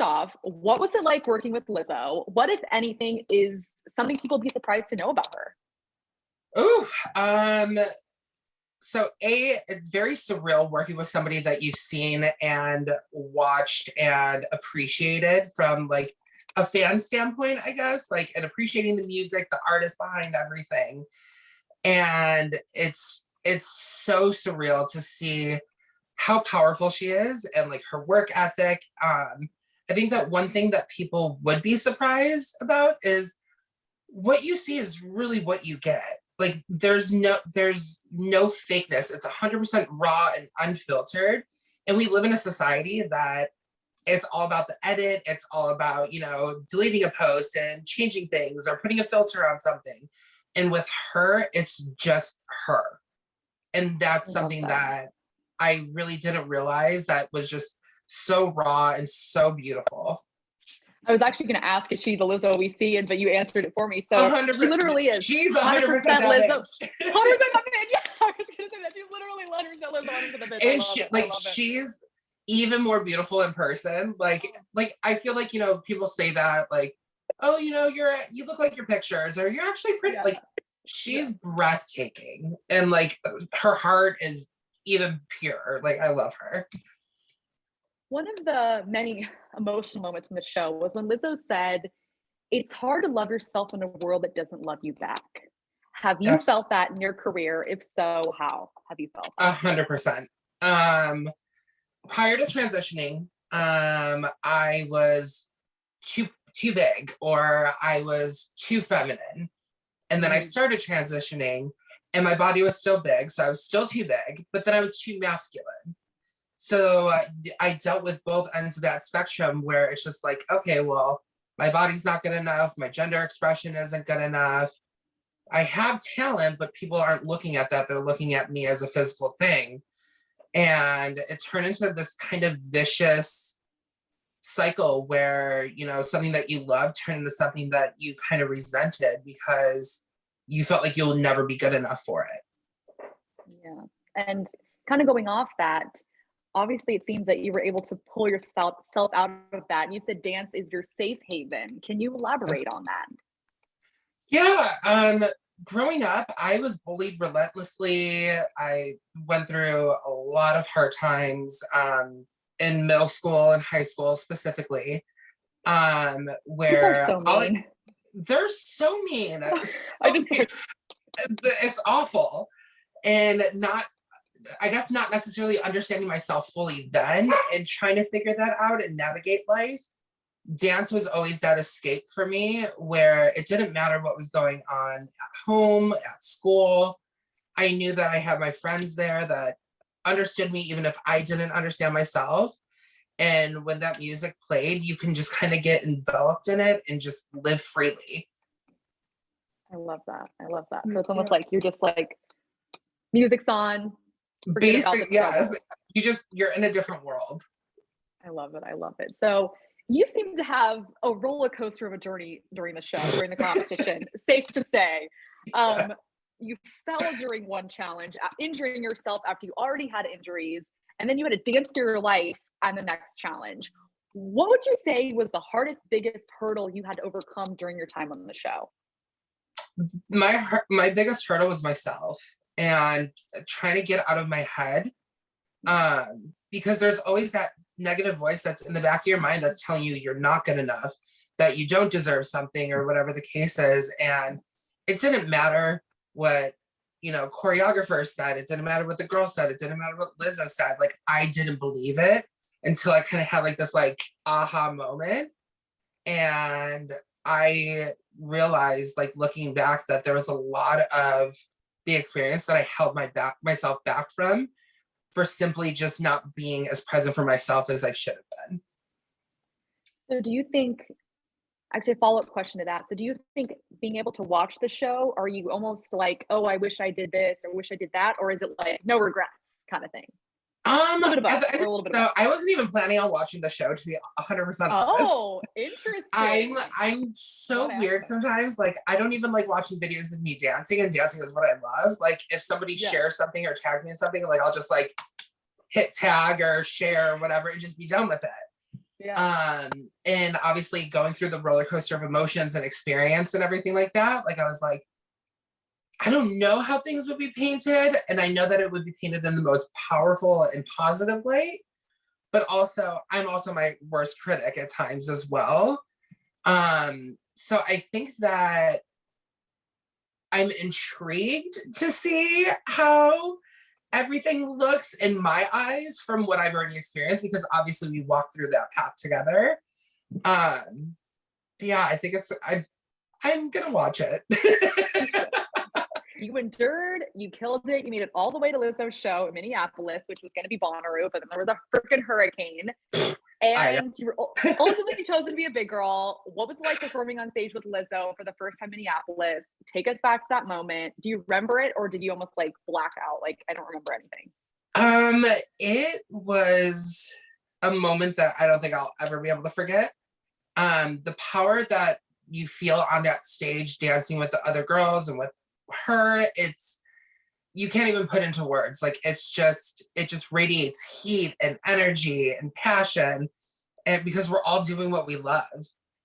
first off, what was it like working with Lizzo? What, if anything, is something people would be surprised to know about her? Ooh, so it's very surreal working with somebody that you've seen and watched and appreciated from like a fan standpoint, I guess, like, and appreciating the music, the artist behind everything. And it's so surreal to see how powerful she is and like her work ethic. I think that one thing that people would be surprised about is what you see is really what you get. Like there's no fakeness. It's 100% raw and unfiltered. And we live in a society that it's all about the edit. It's all about, deleting a post and changing things or putting a filter on something. And with her, it's just her. And that's something that I really didn't realize that was just so raw and so beautiful. I was actually going to ask, is she the Lizzo we see? But you answered it for me. So 100%, she literally is. She's 100% Lizzo. 100% that bitch. I was going to say that. She's literally 100% Lizzo, 100% the bitch. And she's even more beautiful in person. Like I feel like, people say that like, oh, you look like your pictures, or you're actually pretty. Yeah. Like she's breathtaking. And like her heart is even pure. Like I love her. One of the many emotional moments in the show was when Lizzo said, "It's hard to love yourself in a world that doesn't love you back." Have you felt that in your career? If so, how have you felt that? 100%. Prior to transitioning, I was too big, or I was too feminine. And then I started transitioning and my body was still big. So I was still too big, but then I was too masculine. So I dealt with both ends of that spectrum where it's just like, okay, well, my body's not good enough. My gender expression isn't good enough. I have talent, but people aren't looking at that. They're looking at me as a physical thing. And it turned into this kind of vicious cycle where, something that you loved turned into something that you kind of resented because you felt like you'll never be good enough for it. Yeah. And kind of going off that, obviously it seems that you were able to pull yourself out of that. And you said dance is your safe haven. Can you elaborate on that? Yeah. Growing up, I was bullied relentlessly. I went through a lot of hard times in middle school and high school specifically, where so mean. They're so mean. It's awful. And not necessarily understanding myself fully then and trying to figure that out and navigate life. Dance was always that escape for me, where it didn't matter what was going on at home, at school. I knew that I had my friends there that understood me even if I didn't understand myself. And when that music played, you can just kind of get enveloped in it and just live freely. I love that. So it's almost like you're just like, music's on. Basic, yes. You're in a different world. I love it. So you seem to have a roller coaster of a journey during the show, during the competition, safe to say. Yes. You fell during one challenge, injuring yourself after you already had injuries, and then you had to dance through your life on the next challenge. What would you say was the hardest, biggest hurdle you had to overcome during your time on the show? My biggest hurdle was myself and trying to get out of my head, because there's always that negative voice that's in the back of your mind that's telling you you're not good enough, that you don't deserve something, or whatever the case is. And it didn't matter what choreographers said. It didn't matter what the girl said. It didn't matter what Lizzo said. Like, I didn't believe it until I kind of had like this like aha moment, and I realized, like, looking back, that there was a lot of the experience that I held myself back from, for simply just not being as present for myself as I should have been. So do you think, actually a follow-up question to that, so do you think being able to watch the show, are you almost like, oh, I wish I did this or wish I did that, or is it like no regrets kind of thing? A little bit of both, or a little bit of both. I wasn't even planning on watching the show, to be 100% honest. Oh, interesting. I'm so weird sometimes. Like, I don't even like watching videos of me dancing, and dancing is what I love. Like, if somebody shares something or tags me in something, like, I'll just like hit tag or share or whatever and just be done with it. Yeah. And obviously going through the roller coaster of emotions and experience and everything like that, like I was like, I don't know how things would be painted, and I know that it would be painted in the most powerful and positive light, but also I'm also my worst critic at times as well. So I think that I'm intrigued to see how everything looks in my eyes from what I've already experienced, because obviously we walked through that path together. Yeah, I think I'm gonna watch it. You endured, you killed it, you made it all the way to Lizzo's show in Minneapolis, which was going to be Bonnaroo, but then there was a freaking hurricane. And you were ultimately chosen to be a big girl. What was it like performing on stage with Lizzo for the first time in Minneapolis? Take us back to that moment. Do you remember it, or did you almost like black out? Like, I don't remember anything. It was a moment that I don't think I'll ever be able to forget. The power that you feel on that stage dancing with the other girls and with her, you can't even put into words. Like it just radiates heat and energy and passion, and because we're all doing what we love.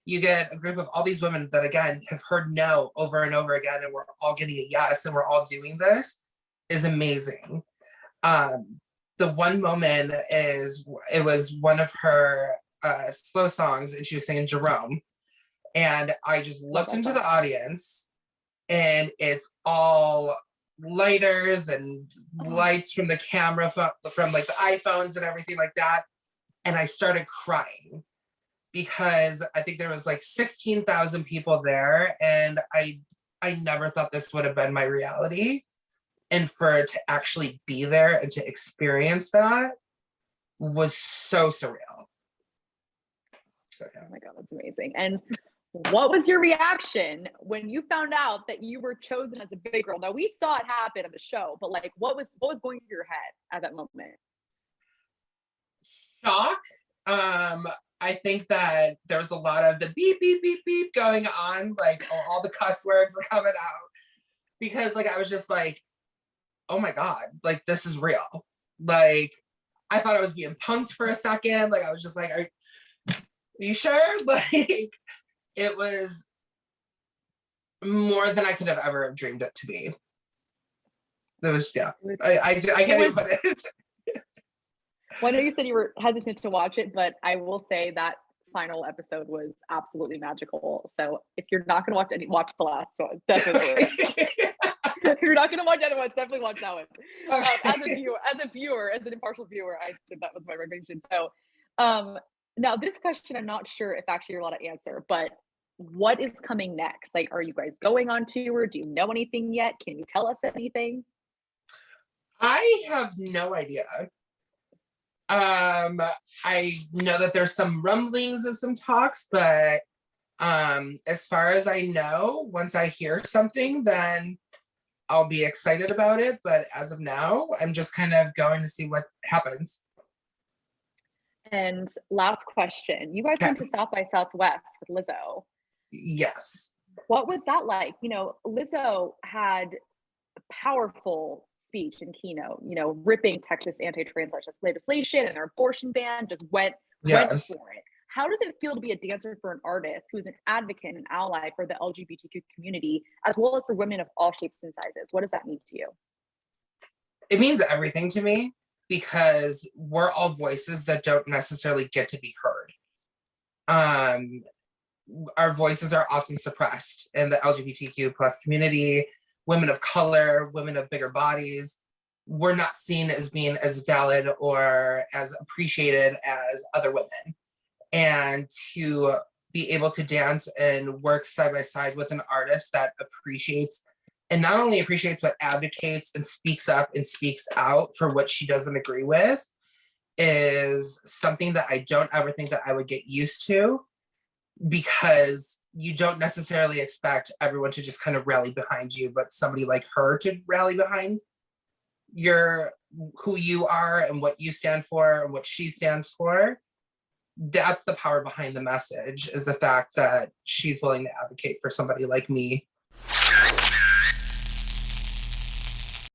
You get a group of all these women that again have heard no over and over again, and we're all getting a yes, and we're all doing this is amazing. The one moment it was one of her slow songs, and she was singing Jerome, and I just looked into the audience, and it's all lighters and lights from the camera from like the iPhones and everything like that, and I started crying because I think there was like 16,000 people there, and I never thought this would have been my reality, and for it to actually be there and to experience that was so surreal. So yeah. Oh my God, that's amazing. And what was your reaction when you found out that you were chosen as a big girl? Now we saw it happen at the show, but like, what was going through your head at that moment? Shock. I think that there was a lot of the beep, beep, beep, beep going on. Like all the cuss words were coming out because like, I was just like, oh my God, like this is real. Like, I thought I was being punked for a second. Like, I was just like, are you sure? Like, it was more than I could have ever dreamed it to be. It was, yeah. I can't even put it. Well, I know you said you were hesitant to watch it, but I will say that final episode was absolutely magical. So if you're not going to watch the last one, definitely. If you're not going to watch anyone, definitely watch that one. Okay. As an impartial viewer, I said that was my recommendation. So now this question, I'm not sure if actually you're allowed to answer, but what is coming next? Like, are you guys going on tour? Do you know anything yet? Can you tell us anything? I have no idea. I know that there's some rumblings of some talks, but as far as I know, once I hear something, then I'll be excited about it. But as of now, I'm just kind of going to see what happens. And last question, you guys went to South by Southwest with Lizzo. Yes. What was that like? You know, Lizzo had a powerful speech and keynote, you know, ripping Texas anti-trans legislation and their abortion ban, just went for it. How does it feel to be a dancer for an artist who's an advocate and ally for the LGBTQ community, as well as for women of all shapes and sizes? What does that mean to you? It means everything to me, because we're all voices that don't necessarily get to be heard. Our voices are often suppressed in the LGBTQ plus community. Women of color, women of bigger bodies, we're not seen as being as valid or as appreciated as other women. And to be able to dance and work side by side with an artist that appreciates, and not only appreciates, but advocates and speaks up and speaks out for what she doesn't agree with, is something that I don't ever think that I would get used to, because you don't necessarily expect everyone to just kind of rally behind you, but somebody like her to rally behind who you are and what you stand for and what she stands for. That's the power behind the message, is the fact that she's willing to advocate for somebody like me.